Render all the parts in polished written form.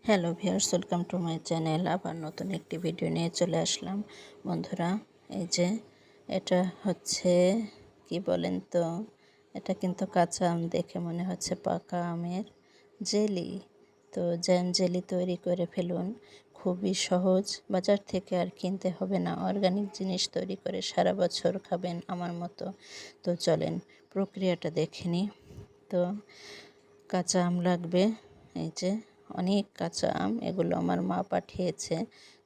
Hello viewers, welcome to my channel. আবার নতুন একটি ভিডিও নিয়ে চলে আসলাম বন্ধুরা। এই যে এটা হচ্ছে কি বলেন তো, এটা কিন্তু কাঁচা আম, দেখে মনে হচ্ছে পাকা আমের জেলি। তো জ্যাম জেলি তৈরি করে ফেলুন, খুবই সহজ, বাজার থেকে আর কিনতে হবে না। অর্গানিক জিনিস তৈরি করে সারা বছর খাবেন আমার মতো। তো চলেন প্রক্রিয়াটা দেখে নিই। তো কাঁচা আম লাগবে, এই যে অনেক কাঁচা আম, এগুলো আমার মা পাঠিয়েছে।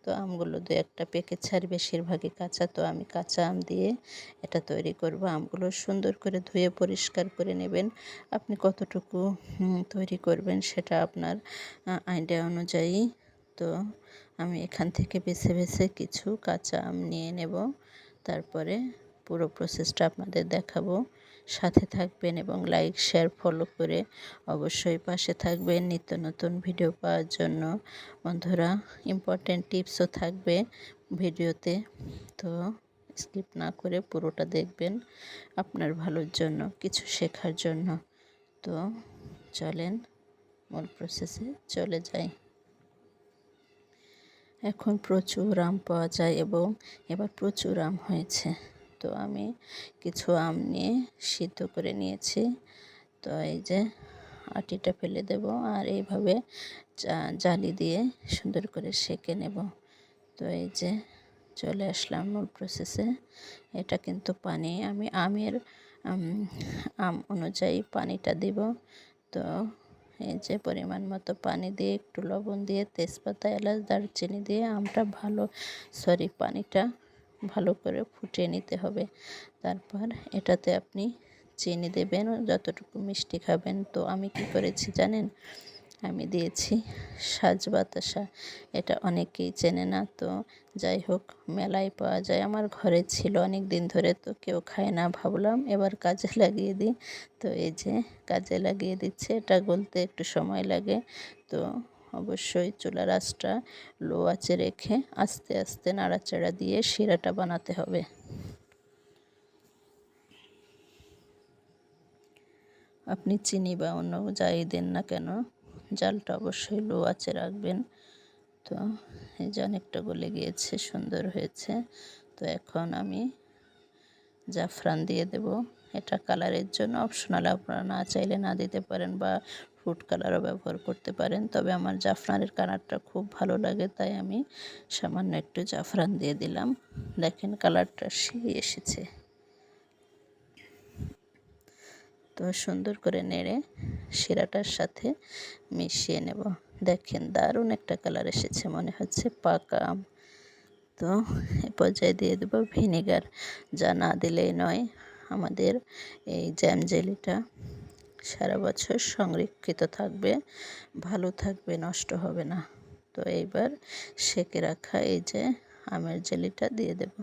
তো আমগুলো দু একটা পেকেছে আর বেশিরভাগই কাঁচা। তো আমি কাঁচা আম দিয়ে এটা তৈরি করব। আমগুলো সুন্দর করে ধুয়ে পরিষ্কার করে নেবেন। আপনি কতটুকু তৈরি করবেন সেটা আপনার আইডিয়া অনুযায়ী। তো আমি এখান থেকে বেছে বেছে কিছু কাঁচা আম নিয়ে নেব, তারপরে পুরো প্রসেসটা আপনাদের দেখাবো। সাথে থাকবেন এবং লাইক শেয়ার ফলো করে অবশ্যই পাশে থাকবেন নিত্য নতুন ভিডিও পাওয়ার জন্য। বন্ধুরা, ইম্পর্টেন্ট টিপসও থাকবে ভিডিওতে, তো স্কিপ না করে পুরোটা দেখবেন আপনার ভালোর জন্য, কিছু শেখার জন্য। তো চলেন মূল প্রসেসে চলে যাই। এখন প্রচুর আম পাওয়া যায় এবং এবার প্রচুর আম হয়েছে। তো আমি কিছু আম নিয়ে সিদ্ধ করে নিয়েছি। তো এই যে আটিটা ফেলে দেব আর এইভাবে জালি দিয়ে সুন্দর করে সেঁকে নেব। তো এই যে চলে আসলাম মূল প্রসেসে। এটা কিন্তু পানি, আমি আম অনুযায়ী পানিটা দিব। তো এই যে পরিমাণ মতো পানি দিয়ে, একটু লবণ দিয়ে, তেজপাতা, এলাচ, দারচিনি দিয়ে পানিটা ভালো করে ফুটিয়ে নিতে হবে। তারপর এটাতে আপনি চিনি দেবেন যতটুকু মিষ্টি খাবেন। তো আমি কি করেছি জানেন, আমি দিয়েছি সাজবাতাসা। এটা অনেকেই চেনে না, তো যাই হোক, মেলায় পাওয়া যায়, আমার ঘরে ছিল অনেক দিন ধরে, তো কেউ খায় না, ভাবলাম এবার কাজে লাগিয়ে দিই। তো এই যে কাজে লাগিয়ে দিচ্ছে। এটা গলতে একটু সময় লাগে, তো অবশ্যই চুলার আঁচটা লো আঁচে রেখে আস্তে আস্তে নাড়াচাড়া দিয়ে শিরাটা বানাতে হবে। আপনি চিনি বা অন্য যাই দেন না কেন, জালটা অবশ্যই লো আঁচে রাখবেন। তো এই যে অনেকটা গলে গিয়েছে, সুন্দর হয়েছে। তো এখন আমি জাফরান দিয়ে দেব। এটা কালারের জন্য অপশনাল, আপনারা না চাইলে না দিতে পারেন বা ফুড কালারও ব্যবহার করতে পারেন। তবে আমার জাফরানের কালারটা খুব ভালো লাগে, তাই আমি সামান্য একটু জাফরান দিয়ে দিলাম। দেখেন কালারটা সেই এসেছে। তো সুন্দর করে নেড়ে শিরাটার সাথে মিশিয়ে নেব। দেখেন দারুণ একটা কালার এসেছে, মনে হচ্ছে পাকা আম। তো এ পর্যায়ে দিয়ে দেবো ভিনেগার, যা না দিলেই নয়। আমাদের এই জ্যাম জেলিটা সারা বছর সংরক্ষিত থাকবে, ভালো থাকবে, নষ্ট হবে না। তো এইবার সেঁকে রাখা এই যে আমের জেলিটা দিয়ে দেব।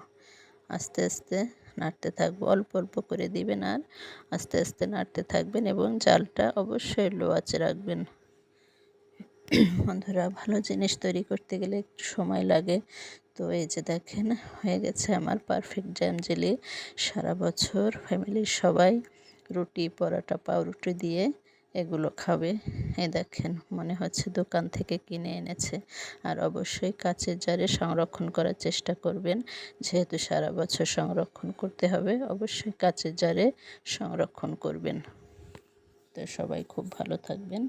আস্তে আস্তে নাড়তে থাকবো, অল্প অল্প করে দিবেন আর আস্তে আস্তে নাড়তে থাকবেন এবং জালটা অবশ্যই লো আঁচে রাখবেন। বন্ধুরা, ভালো জিনিস তৈরি করতে গেলে একটু সময় লাগে। তো এই যে দেখেন হয়ে গেছে আমার পারফেক্ট জ্যাম জেলি। সারা বছর ফ্যামিলির সবাই রুটি, পরোটা, পাউরুটি দিয়ে এগুলো খাবে। এই দেখেন মনে হচ্ছে দোকান থেকে কিনে এনেছে। আর অবশ্যই কাচের জারে সংরক্ষণ করার চেষ্টা করবেন, যেহেতু সারা বছর সংরক্ষণ করতে হবে, অবশ্যই কাচের জারে সংরক্ষণ করবেন। তো সবাই খুব ভালো থাকবেন।